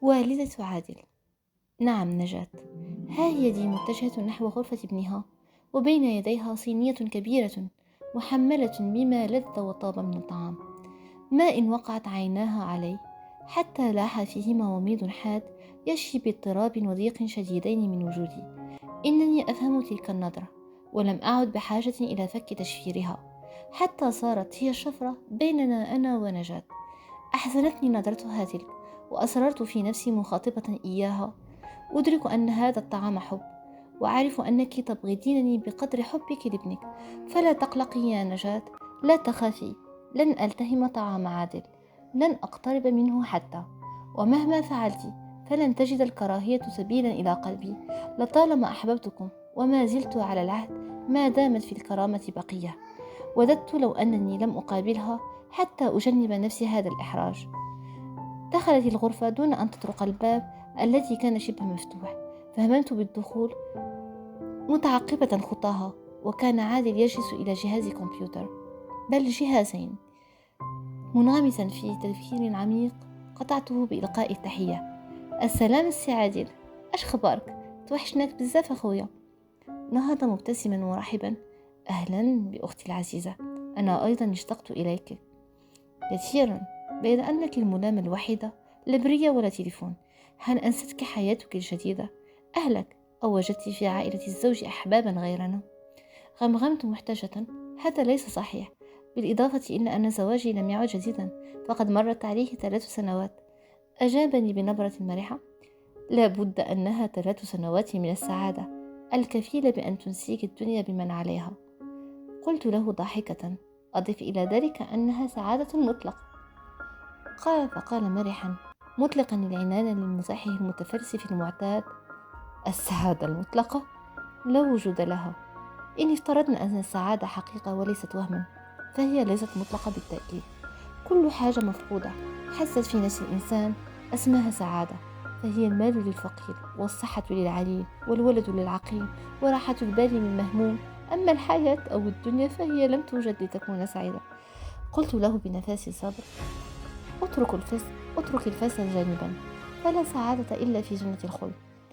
والدة عادل: نعم نجاة، ها هي دي متجهة نحو غرفة ابنها، وبين يديها صينية كبيرة محملة بما لذ وطاب من الطعام. ما إن وقعت عيناها عليه حتى لاح فيهما وميض حاد يشفي باضطراب وضيق شديدين من وجودي. إنني أفهم تلك النظرة، ولم أعد بحاجة إلى فك تشفيرها، حتى صارت هي الشفرة بيننا أنا ونجاة. أحزنتني نظرتها تلك، وأصررت في نفسي مخاطبة إياها: أدرك أن هذا الطعام حب، وأعرف أنك تبغضينني بقدر حبك لابنك، فلا تقلقي يا نجاة، لا تخافي، لن ألتهم طعام عادل، لن أقترب منه حتى، ومهما فعلت فلن تجد الكراهية سبيلا إلى قلبي. لطالما أحببتكم وما زلت على العهد ما دامت في الكرامة بقية. وددت لو أنني لم أقابلها حتى أجنب نفسي هذا الإحراج. دخلت الغرفة دون أن تطرق الباب الذي كان شبه مفتوح، فهممت بالدخول متعقبة خطاها، وكان عادل يجلس إلى جهاز كمبيوتر، بل جهازين. منغمسا في تفكير عميق قطعته بإلقاء التحية: السلام السي عادل، أش خبارك؟ توحشناك بزاف أخويا. نهض مبتسما مرحبا: أهلا بأختي العزيزة، أنا أيضا اشتقت إليك كثيرا، بين أنك الملامة الوحيدة، لا برية ولا تليفون. هل أنستك حياتك الجديدة؟ أهلك؟ أو وجدت في عائلة الزوج أحبابا غيرنا؟ غمغمت محتجة: هذا ليس صحيح، بالإضافة إلى أن زواجي لم يعد جديدا، فقد مرت عليه 3 سنوات. أجابني بنبرة مرحة: لا بد أنها 3 سنوات من السعادة الكفيلة بأن تنسيك الدنيا بمن عليها. قلت له ضاحكة: أضف إلى ذلك أنها سعادة مطلقة. فقال مرحا مطلقا العنان لمزاحه المتفلسف المعتاد: السعادة المطلقة لا وجود لها. إن افترضنا أن السعادة حقيقة وليست وهما، فهي ليست مطلقة بالتأكيد. كل حاجة مفقودة حست في نفس الإنسان اسمها سعادة، فهي المال للفقير، والصحة للعليل، والولد للعقيم، وراحة البال للمهموم. أما الحياة أو الدنيا فهي لم توجد لتكون سعيدة. قلت له بنفس صبر: اترك الفساد جانبا، فلا سعادة إلا في جنة الخلد.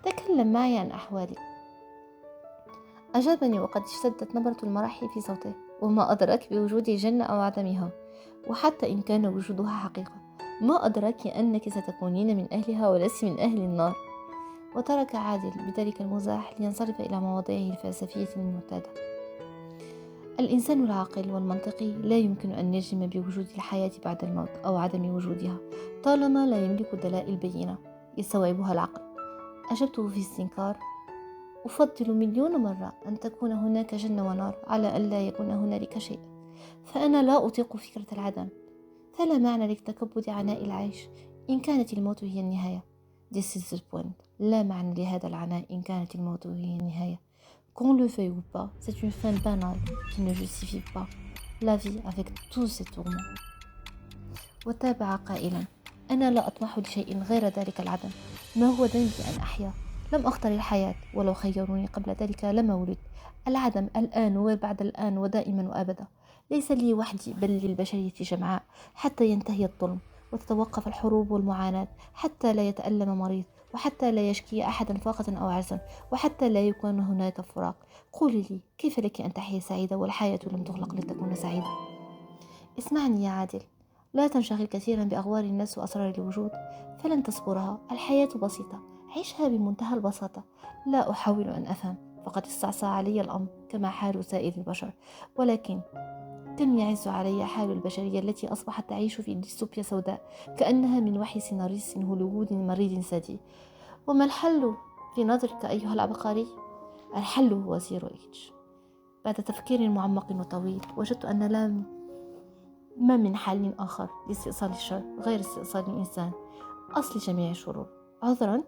تكلم معي عن أحوالك. أجابني وقد اشتدت نبرة المرح في صوته: وما أدراك بوجود الجنة أو عدمها؟ وحتى إن كان وجودها حقيقة، ما أدراك أنك ستكونين من أهلها ولست من أهل النار؟ وترك عادل بذلك المزاح لينصرف إلى مواضيعه الفلسفية المعتادة. الإنسان العاقل والمنطقي لا يمكن أن يجزم بوجود الحياة بعد الموت أو عدم وجودها، طالما لا يملك دلائل بينة يستوعبها العقل. أجبته في استنكار: أفضل مليون مرة أن تكون هناك جنة ونار على أن لا يكون هنالك شيء، فأنا لا أطيق فكرة العدم. فلا معنى لتكبد عناء العيش إن كانت الموت هي النهاية. This is the point. لا معنى لهذا العناء إن كانت الموت هي النهاية. Qu'on le veuille ou pas, c'est une fin banale qui ne justifie pas la vie avec tous ses tourments. وتابع قائلا: أنا لا أطمح لشيء غير ذلك العدم. ما هو ذنبي أن أحيا؟ لم أختر الحياة، ولو خيروني قبل ذلك لما ولدت. العدم الآن وبعد الآن ودائما وأبدا، ليس لي وحدي بل للبشرية جمعاء، حتى ينتهي الظلم وتتوقف الحروب والمعاناة، حتى لا يتألم مريض، وحتى لا يشكي أحدا فاقة أو عجزا، وحتى لا يكون هناك فراق. قولي لي، كيف لك أن تحيا سعيدة والحياة لم تخلق لتكون سعيدة؟ اسمعني يا عادل، لا تنشغل كثيرا بأغوار الناس وأسرار الوجود، فلن تصبرها. الحياة بسيطة، عيشها بمنتهى البساطة. لا أحاول أن أفهم، فقد استعصى علي الأمر كما حال سائر البشر، ولكن كم يعز علي حال البشرية التي أصبحت تعيش في ديستوبيا سوداء، كأنها من وحي سيناريست هوليوود مريض سادي. وما الحل في نظرك أيها العبقري؟ الحل هو زيرو إيدج. بعد تفكير معمق وطويل وجدت أن ما من حل آخر لاستئصال الشر غير استئصال الإنسان، أصل جميع الشرور. عذرا،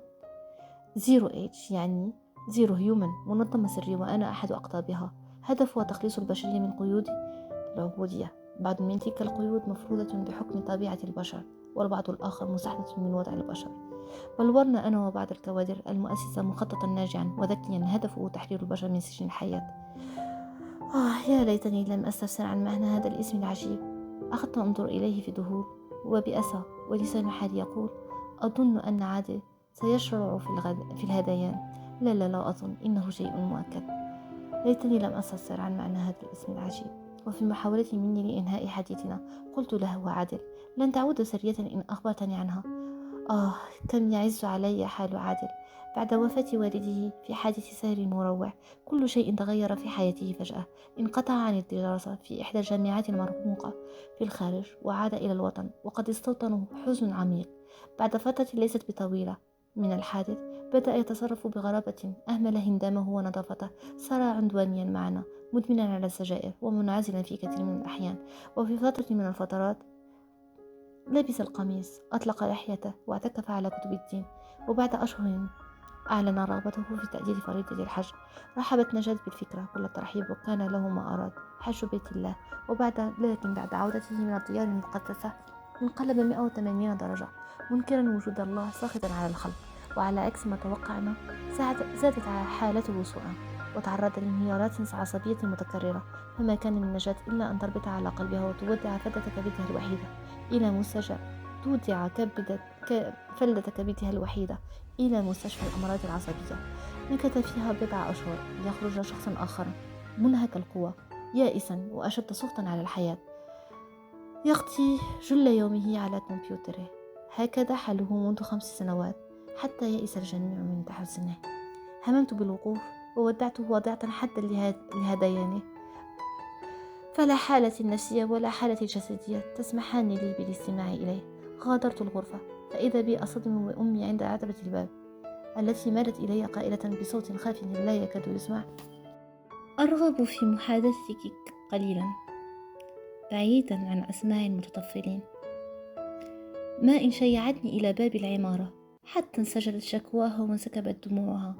زيرو إيدج يعني زيرو هيومن، منظمة سرية وأنا أحد أقطابها. هدفها تخليص البشرية من قيود العبودية. بعض من تلك القيود مفروضة بحكم طبيعة البشر، والبعض الآخر مساعدة من وضع البشر. بلورنا أنا وبعض الكوادر المؤسسة مخططا ناجعا وذكيا هدفه تحرير البشر من سجن الحياة. يا ليتني لم أستفسر عن معنى هذا الاسم العجيب. أخذت أنظر إليه في ذهول وبأسى، ولسان حالي يقول: أظن أن عادل سيشرع في الهذيان. لا لا لا أظن، إنه شيء مؤكد. ليتني لم أستفسر عن معنى هذا الاسم العجيب. وفي محاولة مني لإنهاء حديثنا قلت له: عادل، لن تعود سرية إن أخبرتني عنها. كم يعز علي حال عادل بعد وفاة والده في حادث سير مروع. كل شيء تغير في حياته فجأة. انقطع عن الدراسة في إحدى الجامعات المرموقة في الخارج وعاد إلى الوطن وقد استوطنه حزن عميق. بعد فترة ليست بطويلة من الحادث بدأ يتصرف بغرابة. أهمل هندامه ونظافته، صار عدوانيا معنا، مدمنا على السجائر ومنعزلا في كثير من الأحيان. وفي فترة من الفترات لبس القميص، أطلق لحيته، واعتكف على كتب الدين. وبعد أشهر أعلن رغبته في تأدية فريضة الحج. رحبت نجاة بالفكرة كل الترحيب، وكان له ما أراد: حج بيت الله. لكن بعد عودته من الديار المقدسة انقلب 180 درجة، منكرا وجود الله، ساخطا على الخلق. وعلى عكس ما توقعنا زادت حالته سوءا، وتعرض لانهيارات عصبية متكررة. فما كان من نجاة إلا أن تربط على قلبها وتودع فلذة كبدها الوحيدة إلى مستشفى تودع فلذة كبدها الوحيدة إلى مستشفى الأمراض العصبية. مكث فيها بضع أشهر ليخرج شخصا آخر منهك القوى، يائسا وأشد سخطا على الحياة، يقضي جل يومه على كمبيوتره. هكذا حاله منذ 5 سنوات، حتى يئس الجميع من تحسنه. هممت بالوقوف وودعته وضعت حدا لهذيانه، فلا حالة نفسية ولا حالة جسدية تسمحان لي بالاستماع إليه. غادرت الغرفة فإذا بي أصطدم بأمي عند عتبة الباب، التي مالت إلي قائلة بصوت خافت لا يكاد يسمع: أرغب في محادثتك قليلا بعيدا عن أسماع المتطفلين. ما إن شيعتني إلى باب العمارة حتى انسجلت شكواها وانسكبت دموعها.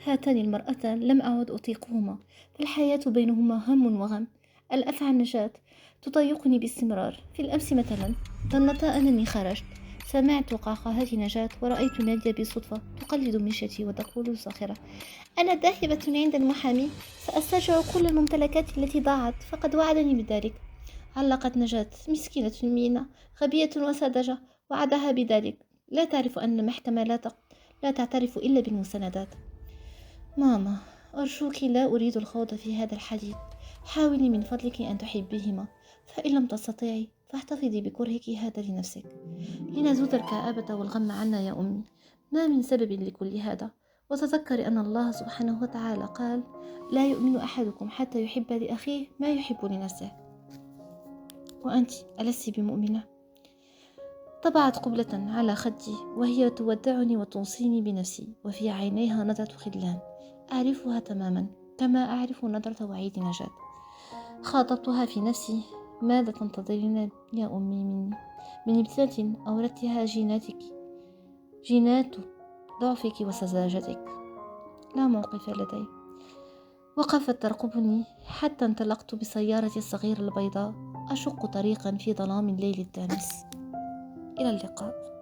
هاتان المرأتان لم أعد أطيقهما، فالحياة بينهما هم وغم. الأفعى النجاة تضايقني باستمرار. في الأمس مثلا ظنتا أنني خرجت، سمعت قعقعات نجاة ورأيت نادية بالصدفة تقلد مشيتي وتقول ساخرة: أنا ذاهبة عند المحامي، سأسترجع كل الممتلكات التي ضاعت، فقد وعدني بذلك. علقت نجاة: مسكينة مينا، غبية وساذجة، وعدها بذلك. لا تعرف أن المحكمة لا تعترف إلا بالمستندات. ماما، أرجوك، لا أريد الخوض في هذا الحديث. حاولي من فضلك أن تحبيهما، فإن لم تستطيعي فاحتفظي بكرهك هذا لنفسك. لنزود الكآبة والغم عنا يا أمي، ما من سبب لكل هذا. وتذكري أن الله سبحانه وتعالى قال: لا يؤمن أحدكم حتى يحب لأخيه ما يحب لنفسه. وأنت ألست بمؤمنة؟ طبعت قبلة على خدي وهي تودعني وتوصيني بنفسي، وفي عينيها نظرة خذلان أعرفها تماما كما أعرف نظرة وعيد نجاة. خاطبتها في نفسي: ماذا تنتظرين يا أمي مني؟ من ابنة أورثتها جينات ضعفك وسذاجتك. لا موقف لدي. وقفت ترقبني حتى انطلقت بسيارتي الصغيرة البيضاء أشق طريقا في ظلام الليل الدامس. إلى اللقاء.